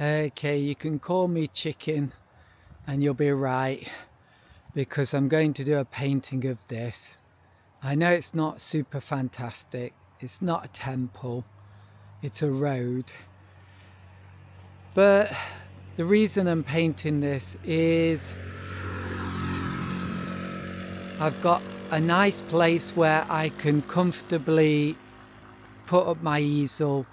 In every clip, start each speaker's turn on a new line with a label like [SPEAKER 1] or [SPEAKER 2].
[SPEAKER 1] Okay, you can call me chicken and you'll be right, because I'm going to do a painting of this. I know it's not super fantastic, it's not a temple, it's a road. But the reason I'm painting this is I've got a nice place where I can comfortably put up my easel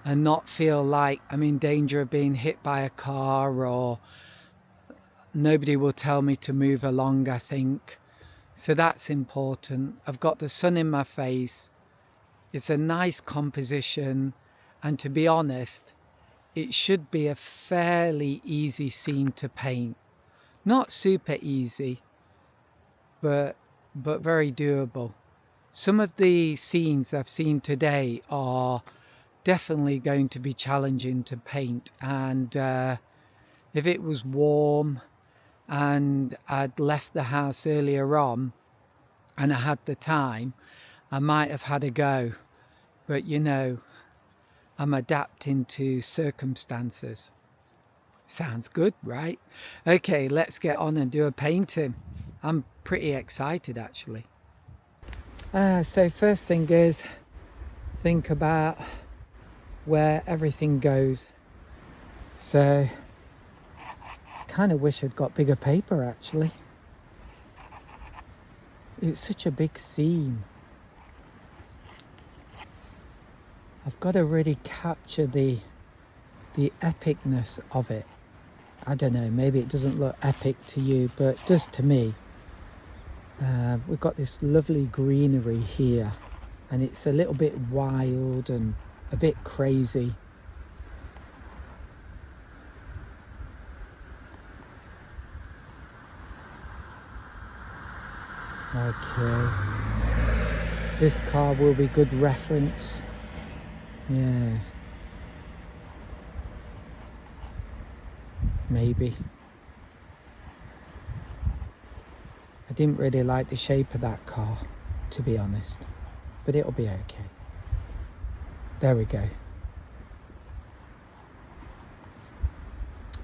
[SPEAKER 1] and not feel like I'm in danger of being hit by a car, or nobody will tell me to move along, I think. So that's important. I've got the sun in my face. It's a nice composition. And to be honest, it should be a fairly easy scene to paint. Not super easy, but very doable. Some of the scenes I've seen today are definitely going to be challenging to paint, and if it was warm and I'd left the house earlier on and I had the time, I might have had a go. But you know, I'm adapting to circumstances. Sounds good, right? Okay, let's get on and do a painting. I'm pretty excited actually. So first thing is, think about where everything goes. So kind of wish I'd got bigger paper actually. It's such a big scene. I've got to really capture the epicness of it. I don't know, maybe it doesn't look epic to you, but it does to me. We've got this lovely greenery here, and it's a little bit wild and a bit crazy. Okay, this car will be good reference. Yeah, maybe. I didn't really like the shape of that car, to be honest, but it'll be okay. There we go.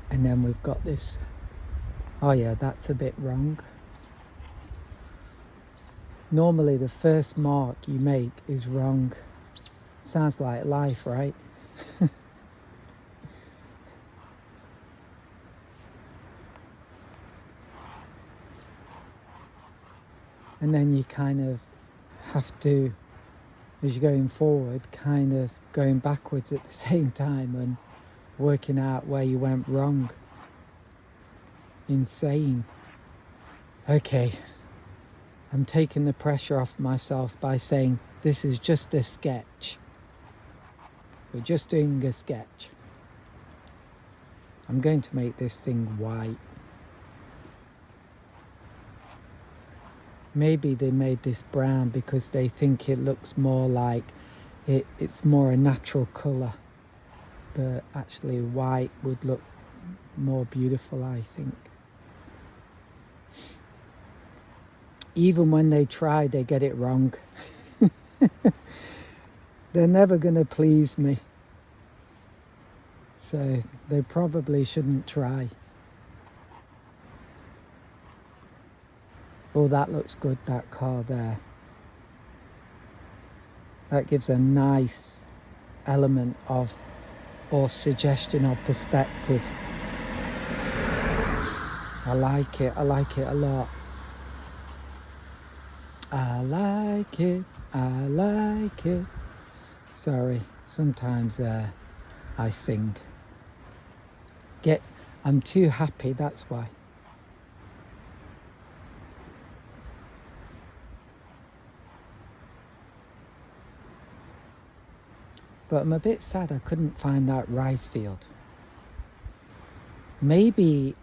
[SPEAKER 1] And then we've got this. Oh yeah, that's a bit wrong. Normally the first mark you make is wrong. Sounds like life, right? And then you kind of have to, as you're going forward, kind of going backwards at the same time and working out where you went wrong. Insane. Okay, I'm taking the pressure off myself by saying this is just a sketch. We're just doing a sketch. I'm going to make this thing white. Maybe they made this brown because they think it looks more like it's more a natural colour. But actually white would look more beautiful, I think. Even when they try, they get it wrong. They're never going to please me. So they probably shouldn't try. Oh, that looks good, that car there. That gives a nice element of, or suggestion of perspective. I like it a lot. I like it. Sorry, sometimes I sing. I'm too happy, that's why. But I'm a bit sad I couldn't find that rice field. Maybe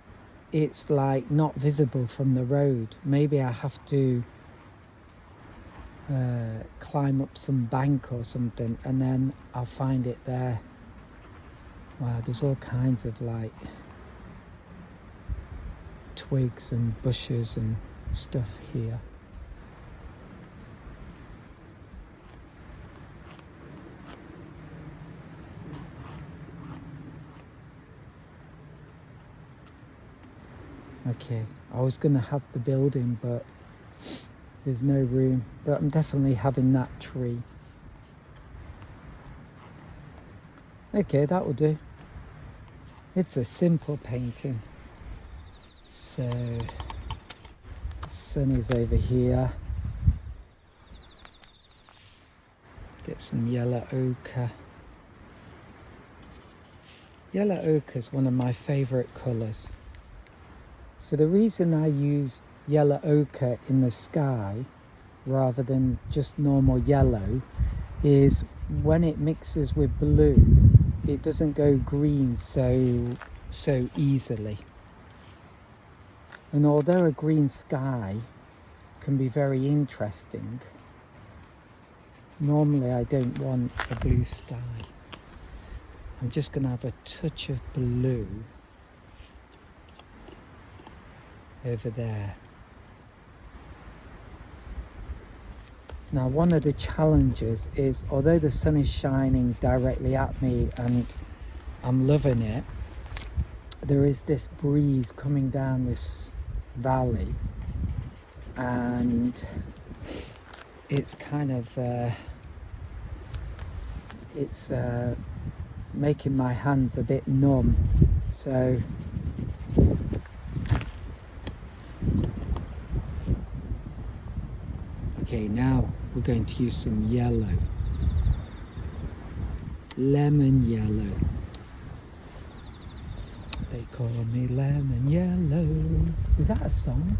[SPEAKER 1] it's like not visible from the road. Maybe I have to climb up some bank or something, and then I'll find it there. Wow, there's all kinds of like twigs and bushes and stuff here. Okay, I was going to have the building, but there's no room. But I'm definitely having that tree. Okay, that will do. It's a simple painting. So, the sun is over here. Get some yellow ochre. Yellow ochre is one of my favourite colours. So the reason I use yellow ochre in the sky rather than just normal yellow is when it mixes with blue, it doesn't go green so easily. And although a green sky can be very interesting, normally I don't want a blue sky. I'm just going to have a touch of blue over there. Now, one of the challenges is, although the sun is shining directly at me and I'm loving it, there is this breeze coming down this valley, and it's kind of making my hands a bit numb. So okay, now we're going to use some yellow, lemon yellow. They call me lemon yellow. Is that a song?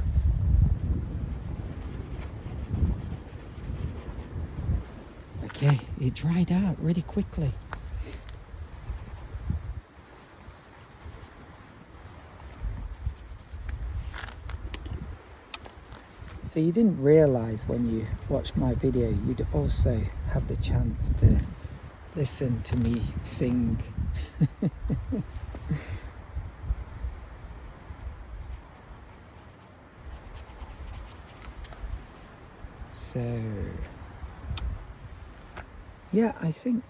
[SPEAKER 1] Okay, it dried out really quickly. So you didn't realise when you watched my video, you'd also have the chance to listen to me sing. So, yeah, I think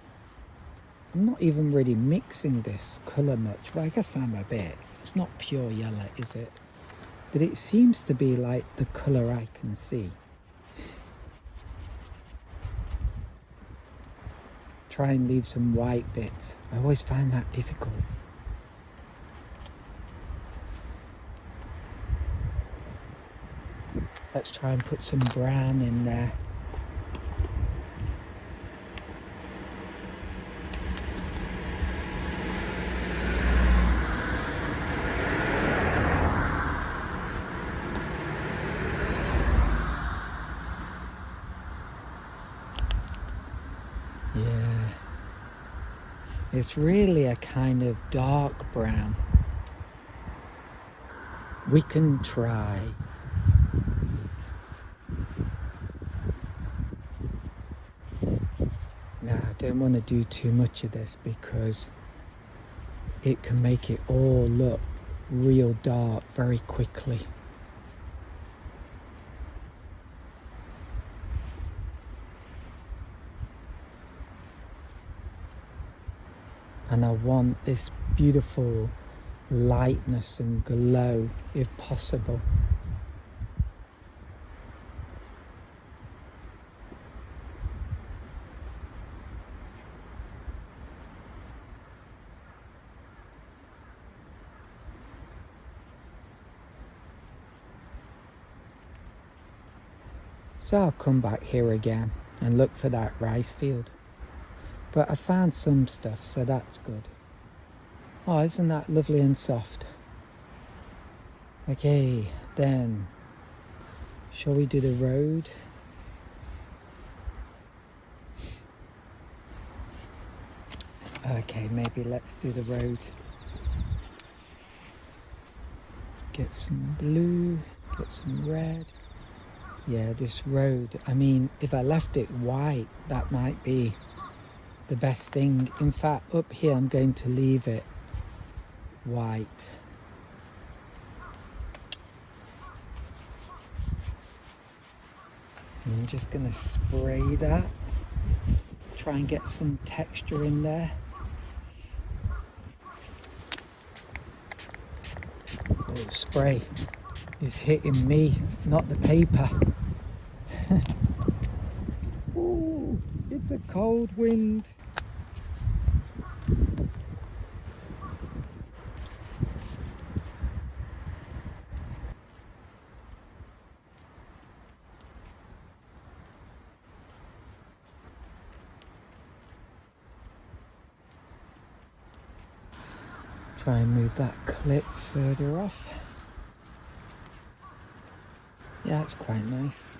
[SPEAKER 1] I'm not even really mixing this colour much, but I guess I'm a bit. It's not pure yellow, is it? But it seems to be like the colour I can see. Try and leave some white bits. I always find that difficult. Let's try and put some brown in there. Yeah, it's really a kind of dark brown. We can try. Now, I don't want to do too much of this because it can make it all look real dark very quickly. And I want this beautiful lightness and glow if possible. So I'll come back here again and look for that rice field. But I found some stuff, so that's good. Oh, isn't that lovely and soft? Okay, then, shall we do the road? Okay, maybe let's do the road. Get some blue, get some red. Yeah, this road, I mean, if I left it white, that might be the best thing. In fact, up here I'm going to leave it white. I'm just going to spray that, try and get some texture in there. There we spray is hitting me, not the paper. Ooh, it's a cold wind. Try and move that clip further off. Yeah, it's quite nice.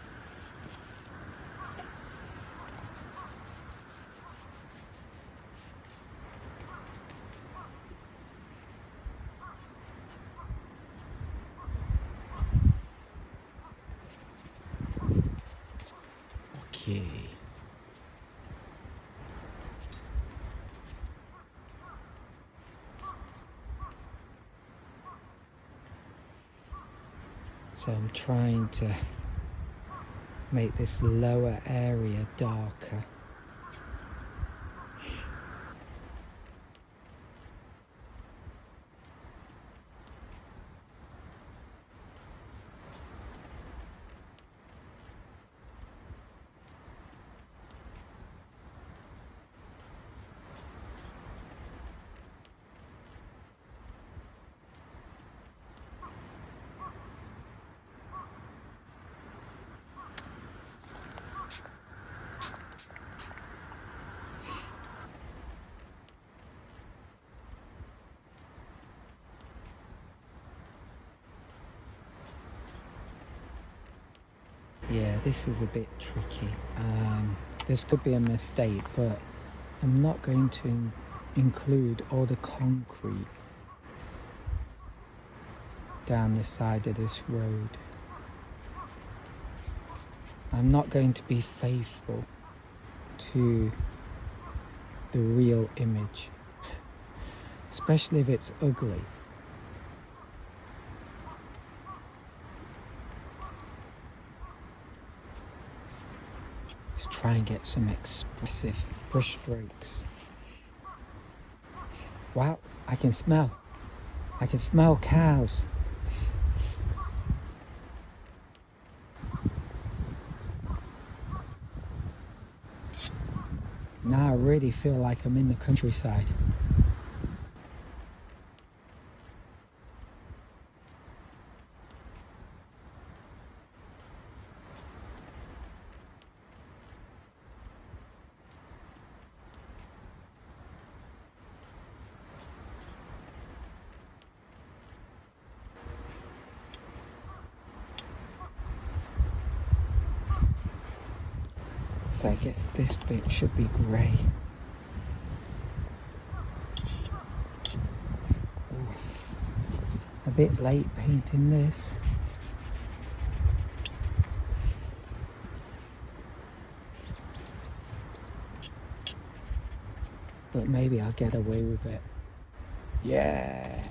[SPEAKER 1] Okay. So I'm trying to make this lower area darker. Yeah, this is a bit tricky. This could be a mistake, but I'm not going to include all the concrete down the side of this road. I'm not going to be faithful to the real image, especially if it's ugly. Let's try and get some expressive brush strokes. Wow, I can smell cows. Now I really feel like I'm in the countryside. So I guess this bit should be grey. A bit late painting this. But maybe I'll get away with it. Yeah.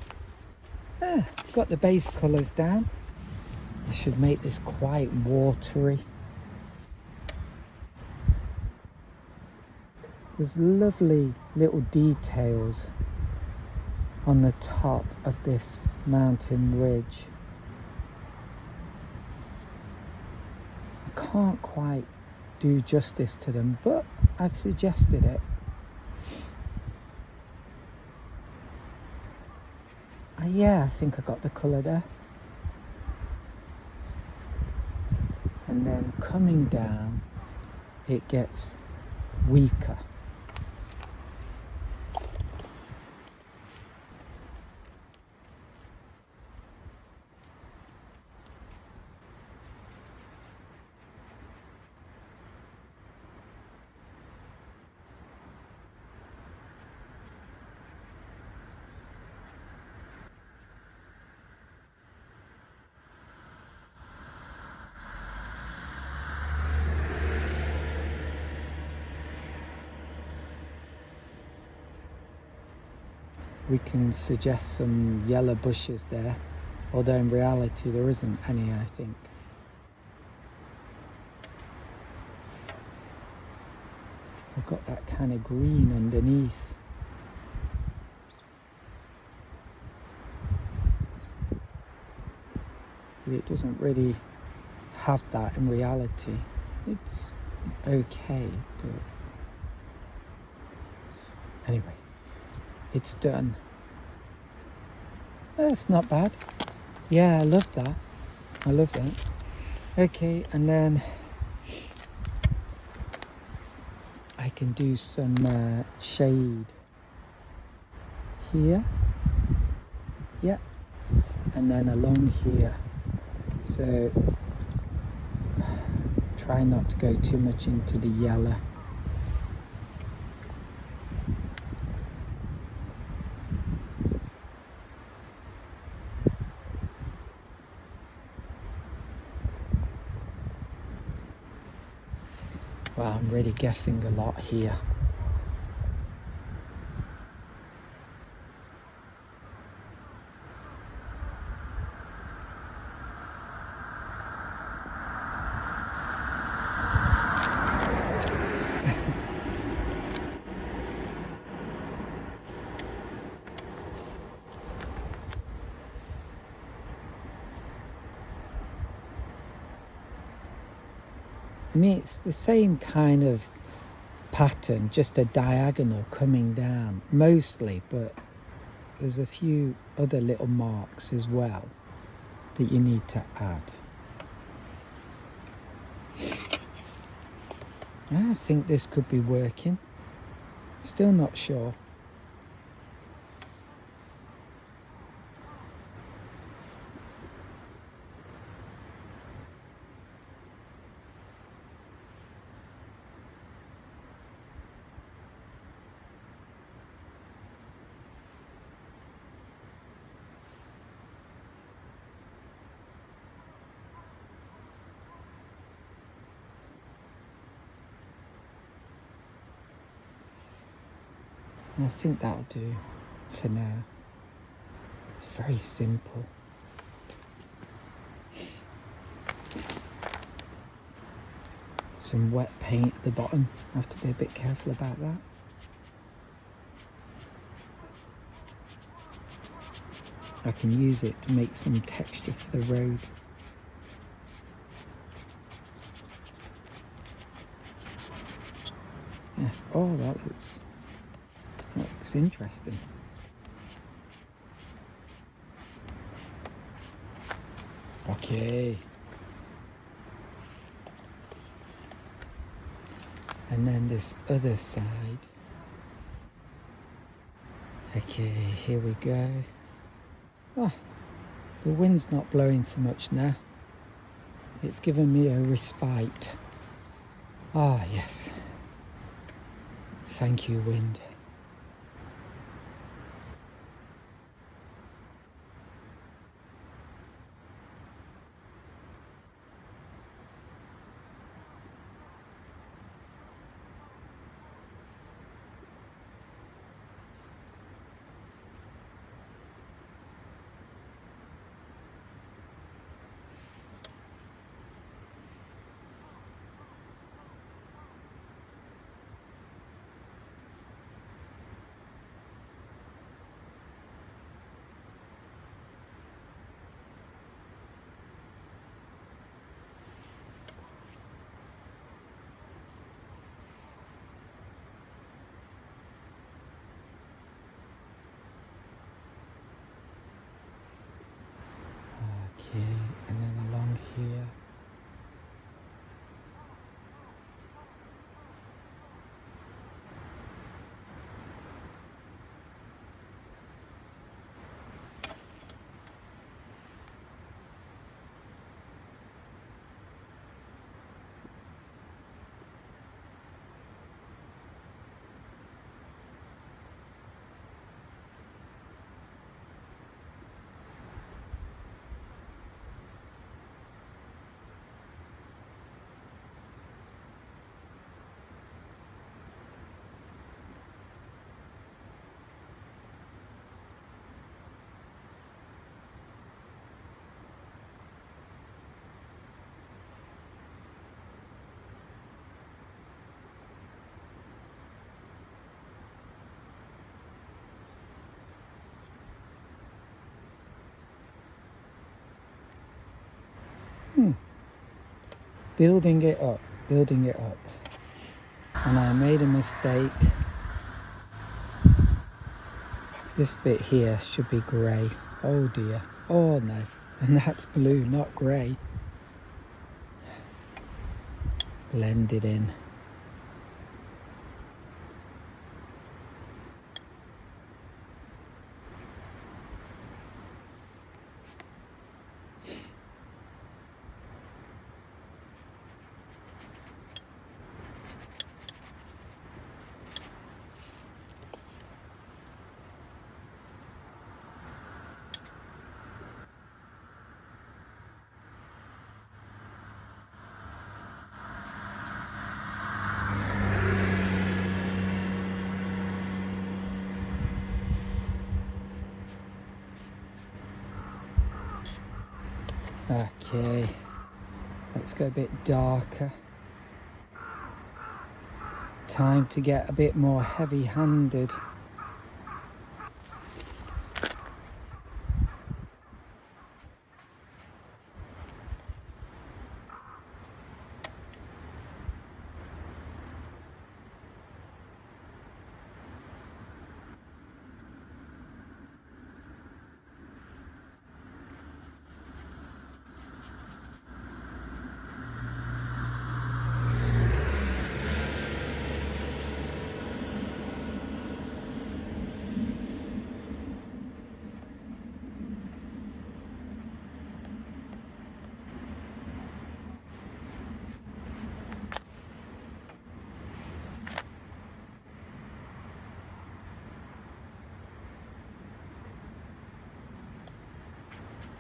[SPEAKER 1] Got the base colours down. I should make this quite watery. There's lovely little details on the top of this mountain ridge. I can't quite do justice to them, but I've suggested it. Yeah, I think I got the colour there. And then coming down, it gets weaker. We can suggest some yellow bushes there, although in reality there isn't any, I think. I've got that kind of green underneath. but it doesn't really have that in reality. It's okay, but anyway, it's done. That's not bad. Yeah, I love that. I love that. Okay, and then I can do some shade here. Yeah, and then along here. So try not to go too much into the yellow. Well, I'm really guessing a lot here. I mean, it's the same kind of pattern, just a diagonal coming down mostly, but there's a few other little marks as well that you need to add. I think this could be working. Still not sure. I think that'll do for now. It's very simple. Some wet paint at the bottom. I have to be a bit careful about that. I can use it to make some texture for the road. Yeah. Oh, that looks interesting. Okay. And then this other side. Okay, here we go. Oh, the wind's not blowing so much now. It's given me a respite. Ah, yes. Thank you, wind. Okay, and then along here. Building it up, building it up. And I made a mistake. This bit here should be grey. Oh dear. Oh no. And that's blue, not grey. Blend it in. Okay, let's go a bit darker. Time to get a bit more heavy-handed.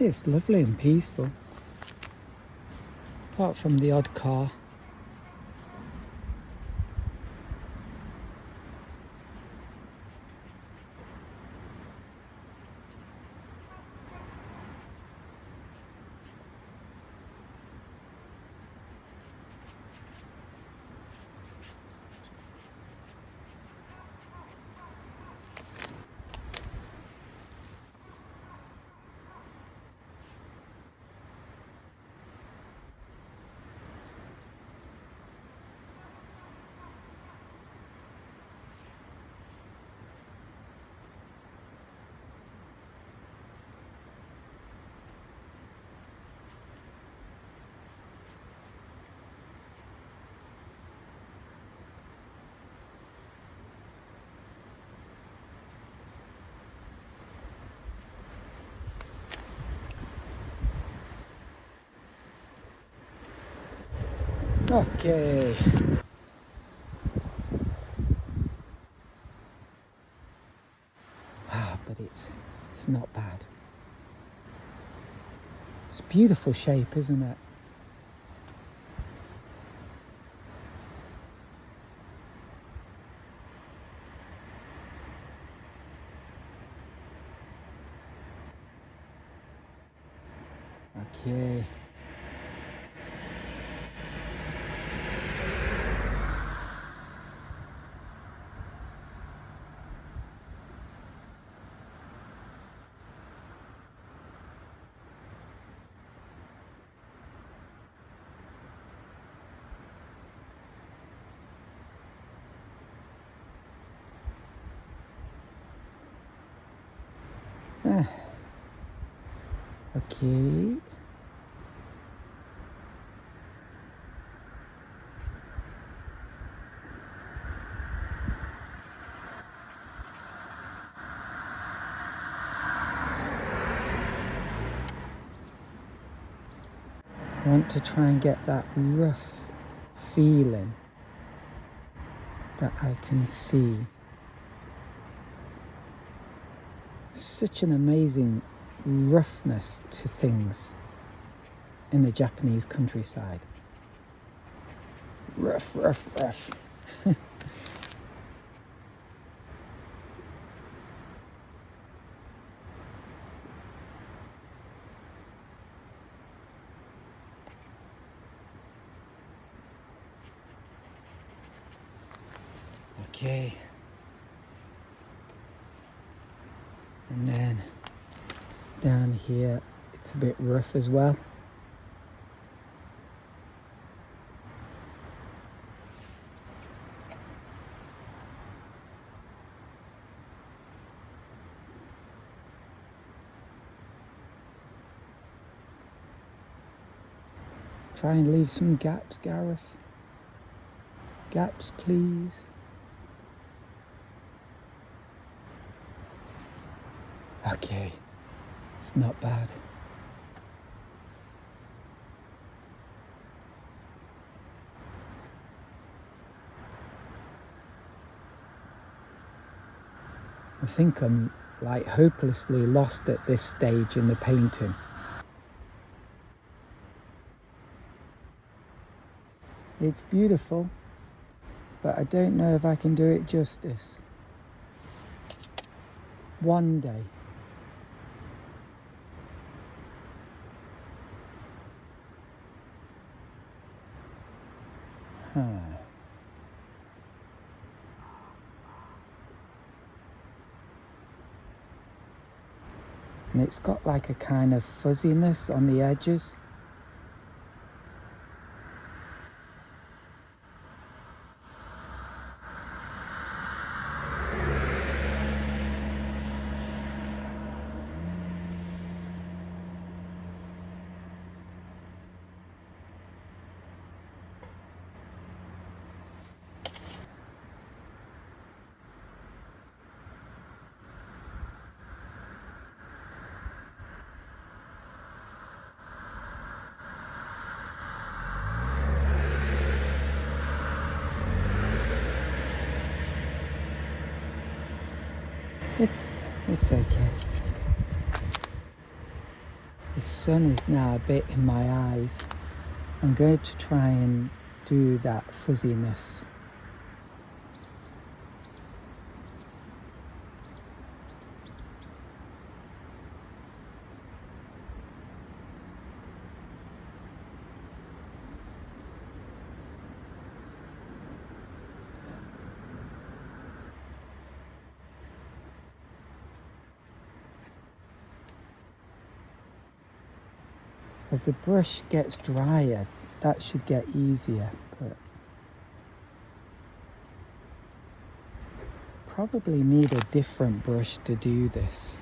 [SPEAKER 1] It's lovely and peaceful, apart from the odd car. Okay. But it's not bad. It's a beautiful shape, isn't it? Okay. Okay. I want to try and get that rough feeling that I can see. Such an amazing roughness to things in the Japanese countryside. Rough, rough, rough. Okay. And then down here, it's a bit rough as well. Try and leave some gaps, Gareth. Gaps, please. Okay, it's not bad. I think I'm like hopelessly lost at this stage in the painting. It's beautiful, but I don't know if I can do it justice. One day. And it's got like a kind of fuzziness on the edges. It's okay. The sun is now a bit in my eyes. I'm going to try and do that fuzziness. As the brush gets drier, that should get easier, but probably need a different brush to do this.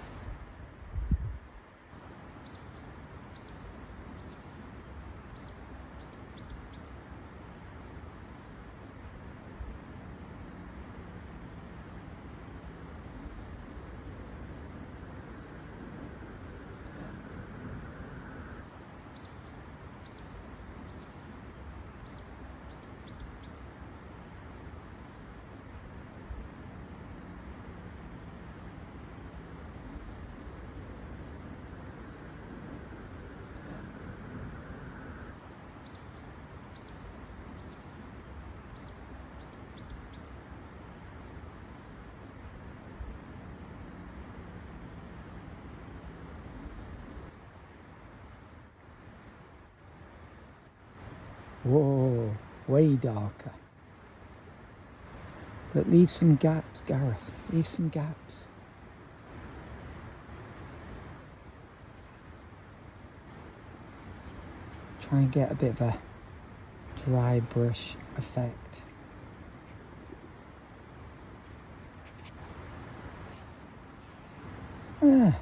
[SPEAKER 1] Whoa, way darker. But leave some gaps, Gareth. Leave some gaps. Try and get a bit of a dry brush effect. Ah.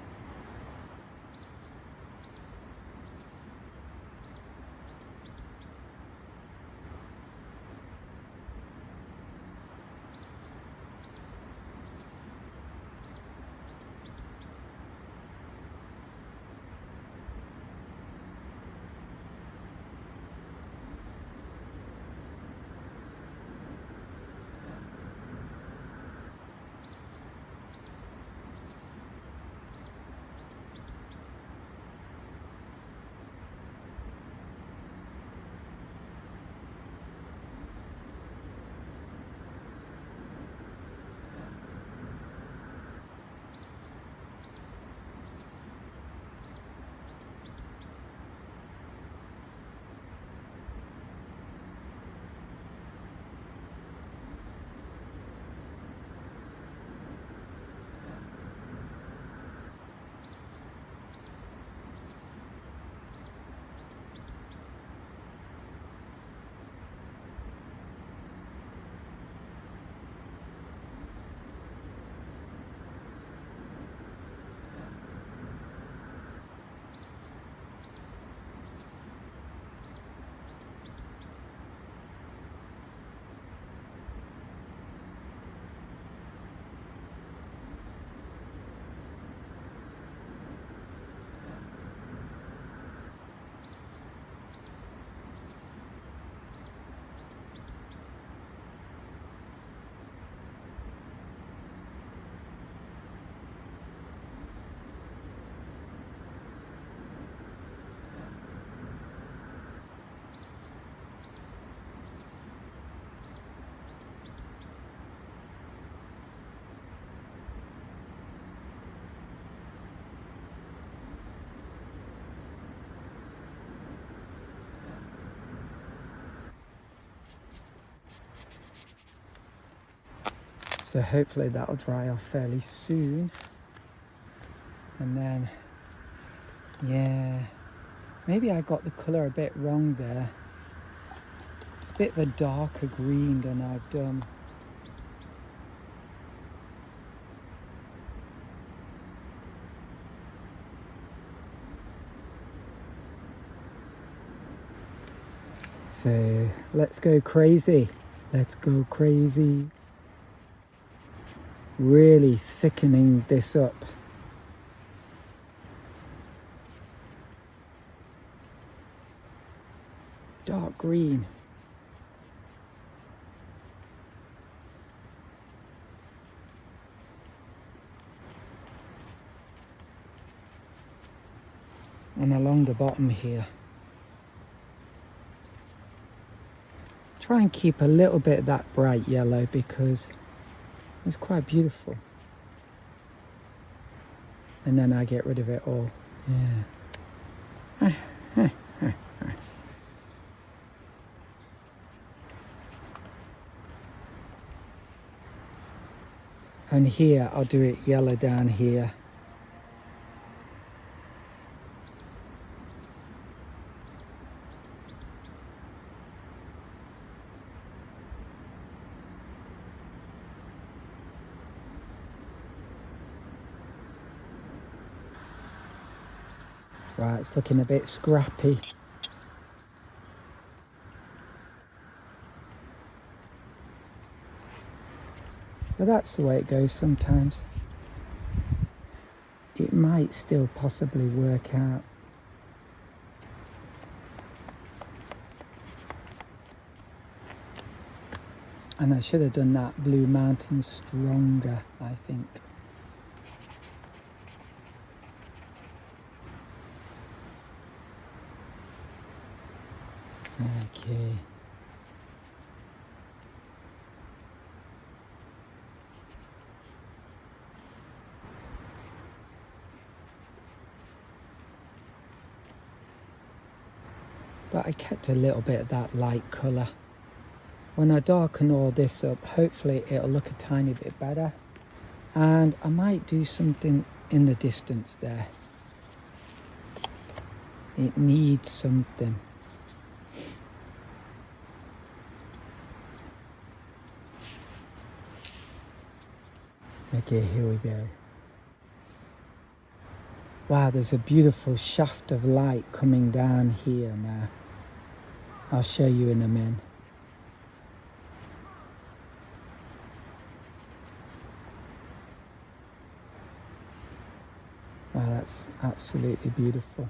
[SPEAKER 1] So hopefully that'll dry off fairly soon. And then, yeah, maybe I got the colour a bit wrong there. It's a bit of a darker green than I've done. So let's go crazy. Let's go crazy. Really thickening this up. Dark green. And along the bottom here. Try and keep a little bit of that bright yellow because it's quite beautiful. And then I get rid of it all. Yeah. And here I'll do it yellow down here. Right, it's looking a bit scrappy. But that's the way it goes sometimes. It might still possibly work out. And I should have done that Blue Mountain stronger, I think. Okay. But I kept a little bit of that light colour. When I darken all this up, hopefully it'll look a tiny bit better. And I might do something in the distance there. It needs something. Okay, here we go. Wow, there's a beautiful shaft of light coming down here now. I'll show you in a minute. Wow, that's absolutely beautiful.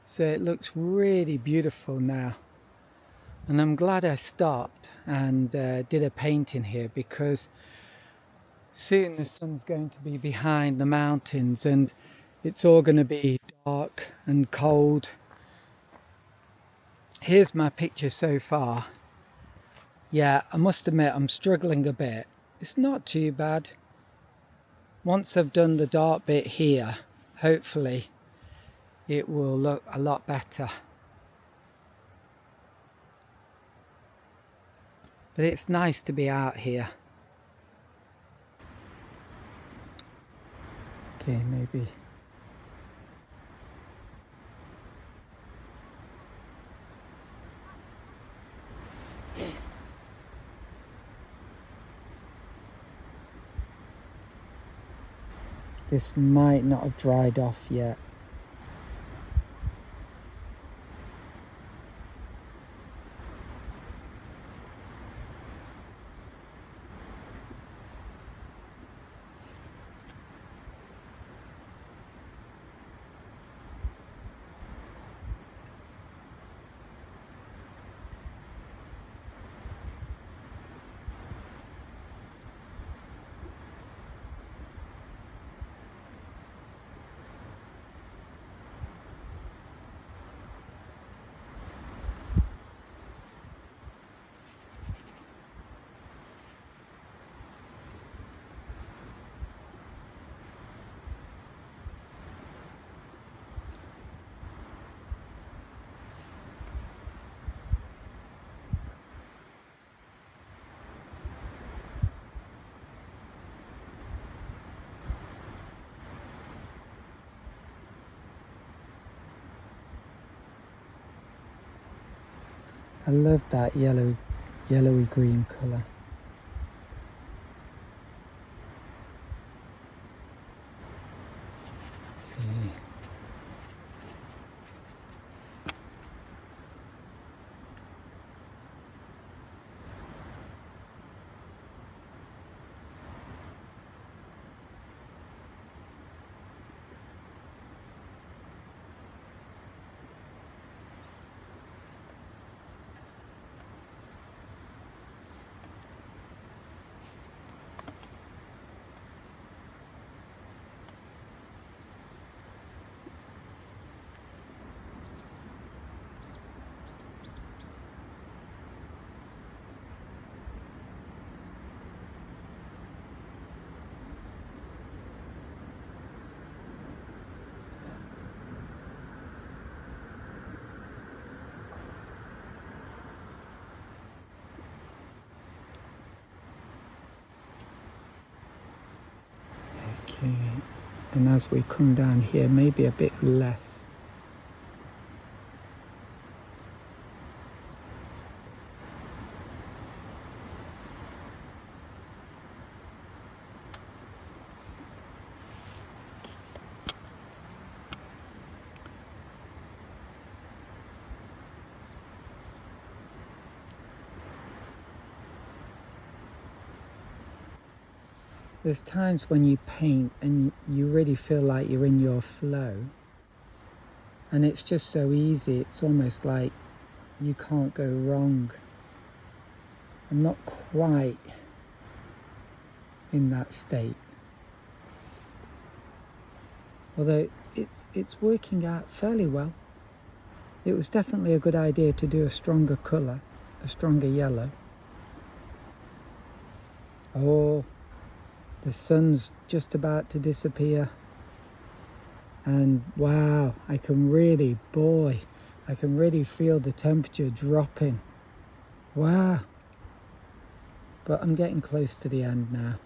[SPEAKER 1] So it looks really beautiful now. And I'm glad I stopped and did a painting here because soon the sun's going to be behind the mountains and it's all going to be dark and cold. Here's my picture so far. Yeah, I must admit I'm struggling a bit. It's not too bad. Once I've done the dark bit here, hopefully it will look a lot better. But it's nice to be out here. Okay, maybe. This might not have dried off yet. I love that yellowy green colour. Okay. Okay, and as we come down here, maybe a bit less. There's times when you paint and you really feel like you're in your flow, and it's just so easy. It's almost like you can't go wrong. I'm not quite in that state, although it's working out fairly well. It was definitely a good idea to do a stronger colour, a stronger yellow. Oh, the sun's just about to disappear, and wow, I can really feel the temperature dropping. Wow, but I'm getting close to the end now.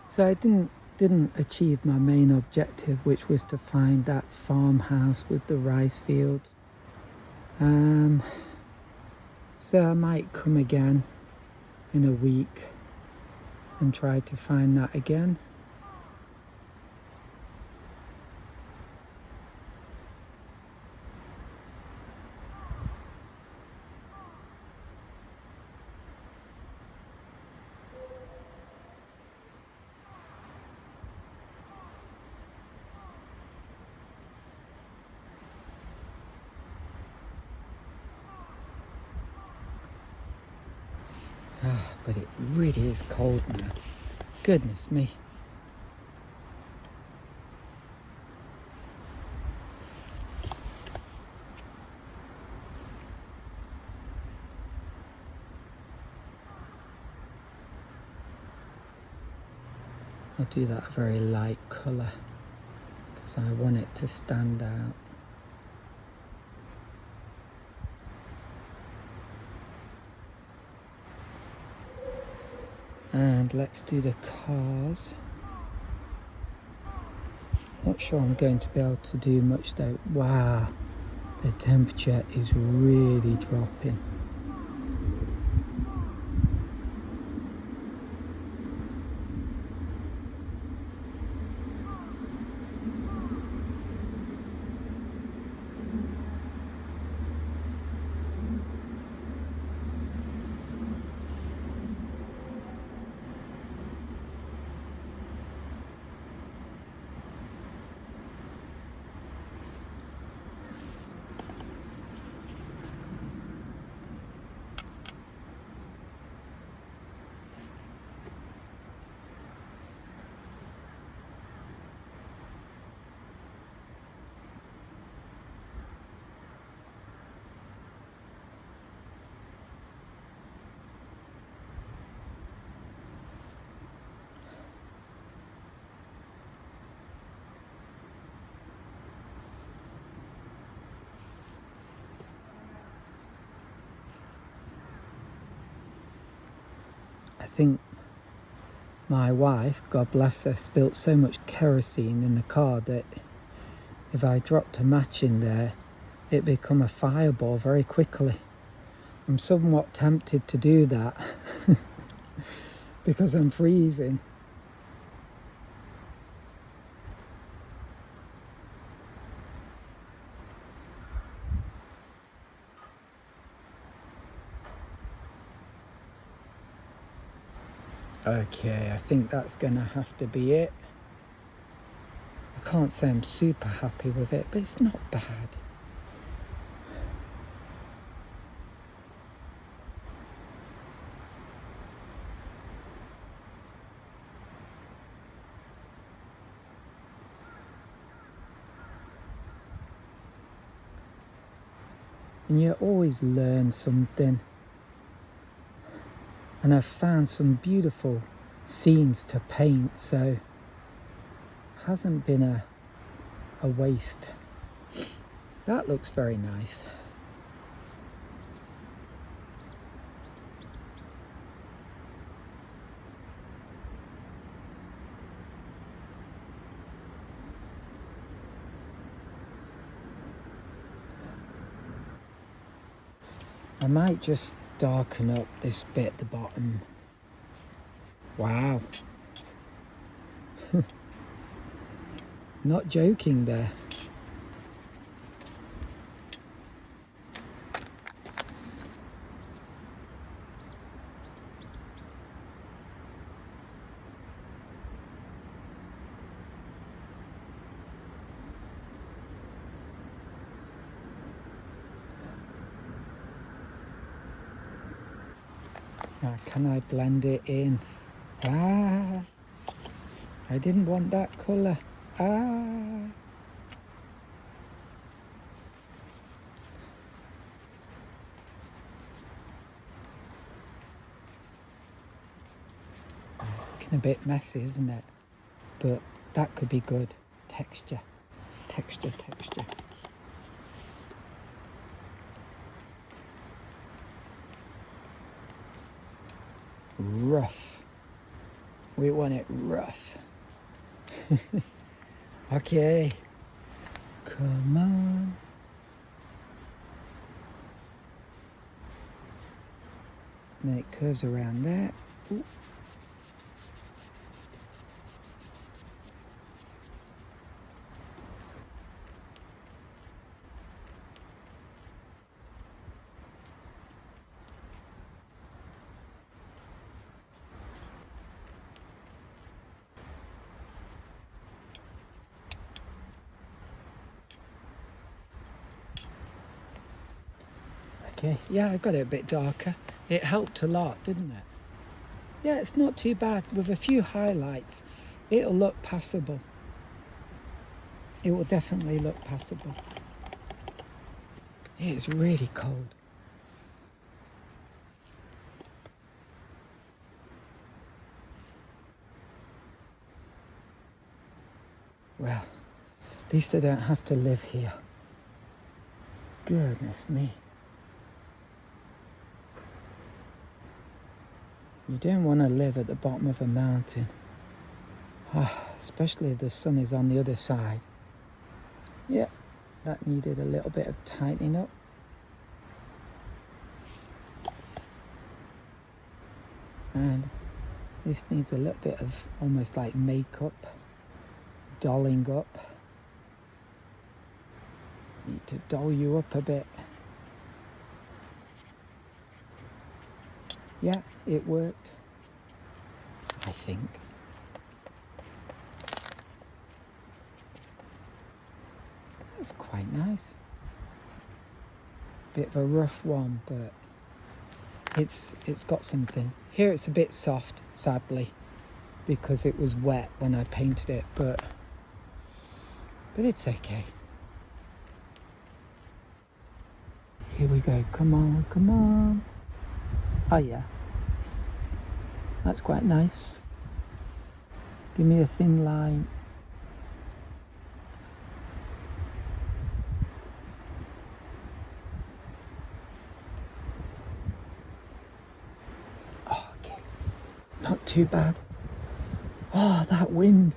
[SPEAKER 1] So I didn't achieve my main objective, which was to find that farmhouse with the rice fields. So I might come again in a week and try to find that again. But it really is cold now. Goodness me. I'll do that very light colour because I want it to stand out. And let's do the cars. Not sure I'm going to be able to do much though. Wow, the temperature is really dropping. I think my wife, God bless her, spilt so much kerosene in the car that if I dropped a match in there, it'd become a fireball very quickly. I'm somewhat tempted to do that because I'm freezing. Okay, I think that's gonna have to be it. I can't say I'm super happy with it, but it's not bad. And you always learn something. And I've found some beautiful scenes to paint, so it hasn't been a waste. That looks very nice. I might just darken up this bit at the bottom. Wow. Not joking there. Now, can I blend it in? Ah, I didn't want that colour. Ah. It's looking a bit messy, isn't it? But that could be good. Texture, texture, texture. Rough. We want it rough. Okay. Come on. And then it curves around there. Ooh. Okay, yeah, I got it a bit darker. It helped a lot, didn't it? Yeah, it's not too bad. With a few highlights, it'll look passable. It will definitely look passable. It is really cold. Well, at least I don't have to live here. Goodness me. You don't want to live at the bottom of a mountain, especially if the sun is on the other side. Yeah, that needed a little bit of tightening up. And this needs a little bit of almost like makeup, dolling up. Need to doll you up a bit. Yeah, it worked, I think. That's quite nice. Bit of a rough one, but it's got something. Here it's a bit soft, sadly, because it was wet when I painted it, but it's okay. Here we go. Come on, come on. Oh yeah, that's quite nice. Give me a thin line. Oh, okay, not too bad. Oh, that wind.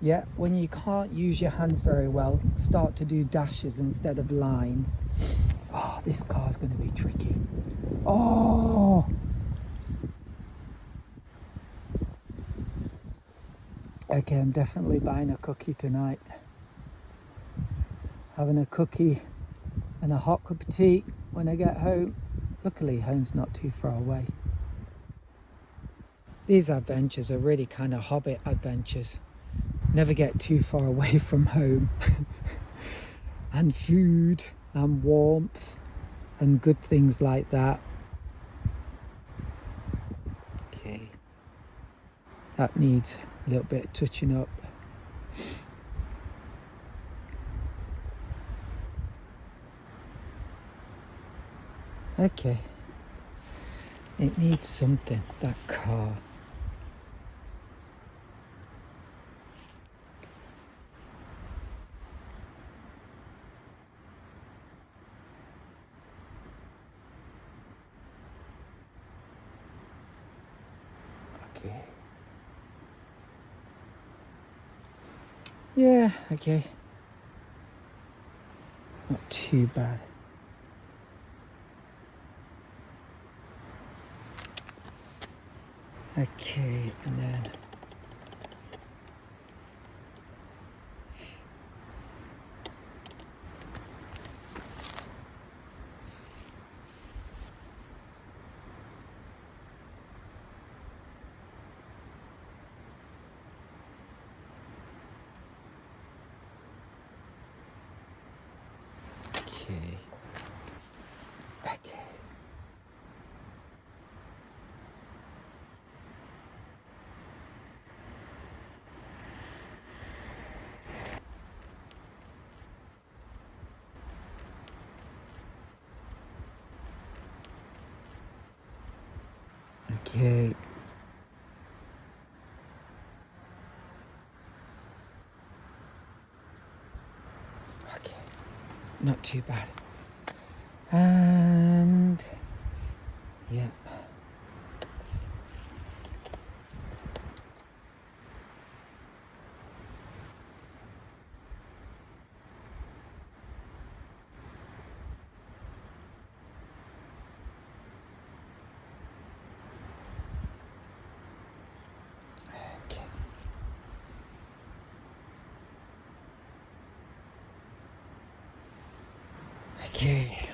[SPEAKER 1] Yeah, when you can't use your hands very well, start to do dashes instead of lines. Oh, this car's going to be tricky. Oh! Okay, I'm definitely buying a cookie tonight. Having a cookie and a hot cup of tea when I get home. Luckily, home's not too far away. These adventures are really kind of hobbit adventures. Never get too far away from home. And food and warmth and good things like that. Okay. That needs a little bit of touching up. Okay. It needs something, that car. Okay. Yeah, okay. Not too bad. Okay, and then okay. Okay. Okay. Okay. Not too bad. And yeah. Okay. Okay.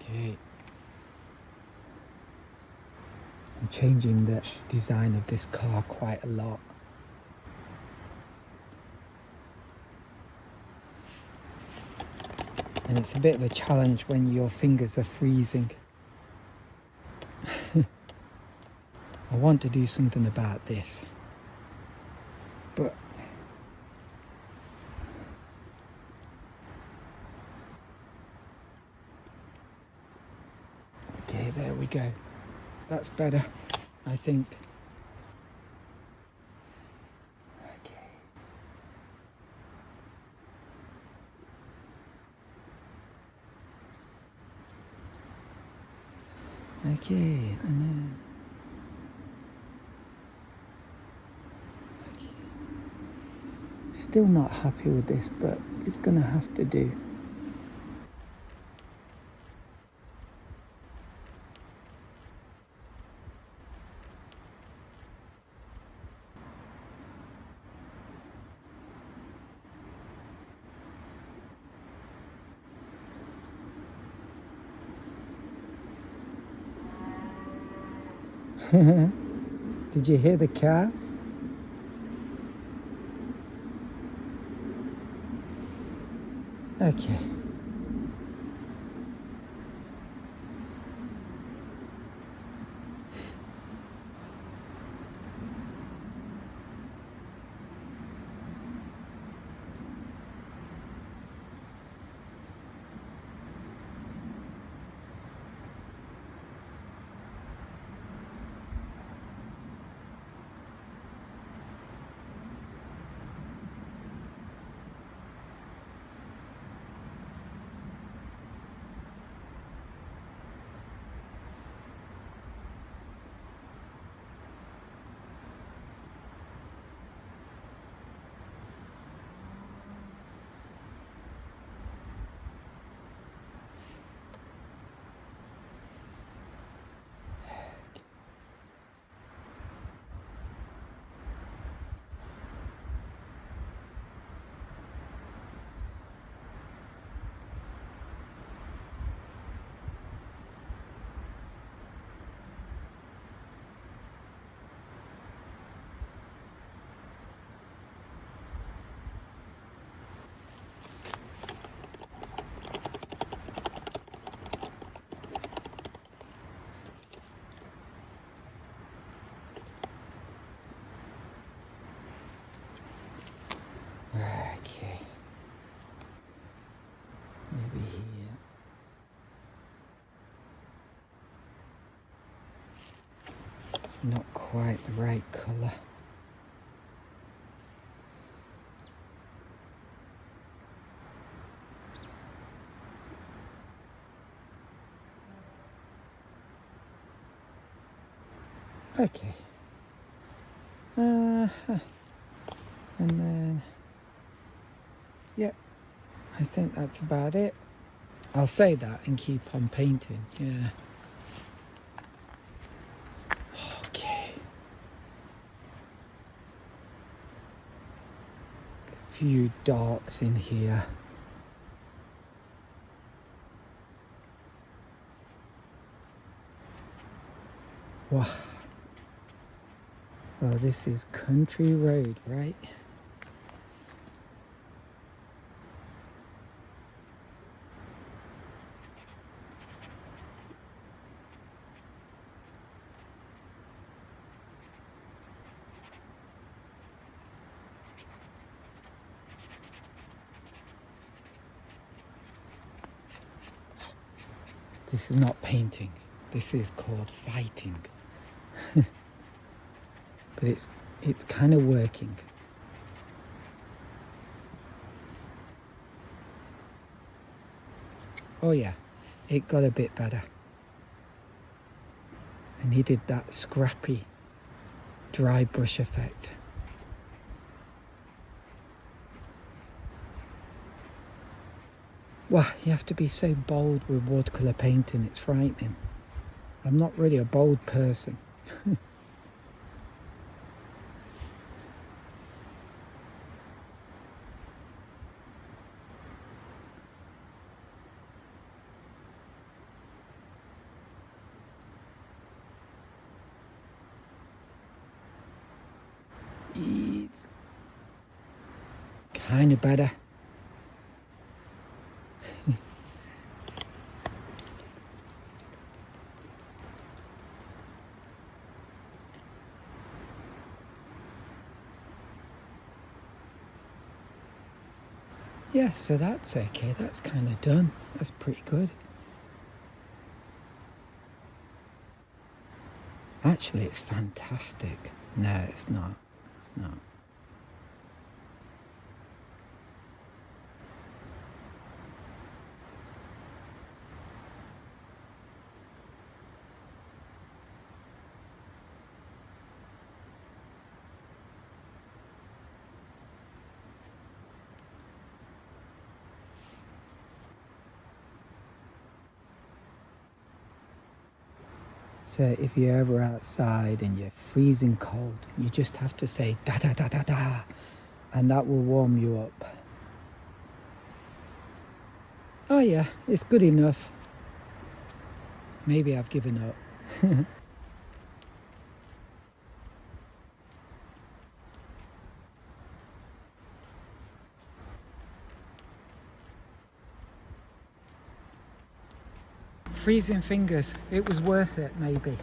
[SPEAKER 1] Okay. I'm changing the design of this car quite a lot. And it's a bit of a challenge when your fingers are freezing. I want to do something about this, but Okay, there we go. That's better, I think. Okay. Okay, and then... Okay. Still not happy with this, but it's gonna have to do. Did you hear the car? Okay. Okay. Maybe here. Not quite the right colour. Okay. And then, yep, I think that's about it. I'll say that and keep on painting, yeah. Okay. A few darks in here. Wow. Well, this is country road, right? This is not painting. This is called fighting. But it's kind of working. Oh yeah, it got a bit better. I needed that scrappy dry brush effect. Wow, you have to be so bold with watercolor painting, it's frightening. I'm not really a bold person. It's kind of better. Yeah, so that's okay. That's kind of done. That's pretty good. Actually, it's fantastic. No, it's not. It's not. So if you're ever outside and you're freezing cold, you just have to say da da da da da, and that will warm you up. Oh yeah, it's good enough. Maybe I've given up. Freezing fingers, it was worth it maybe.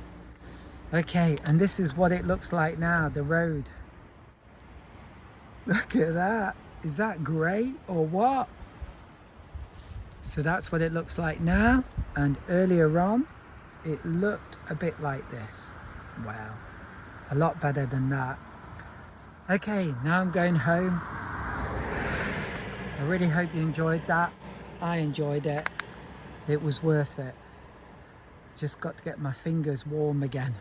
[SPEAKER 1] Okay, and this is what it looks like now, the road. Look at that. Is that great or what? So that's what it looks like now, and earlier on it looked a bit like this. Wow, a lot better than that. Okay, now I'm going home. I really hope you enjoyed that. I enjoyed it. It was worth it. Just got to get my fingers warm again.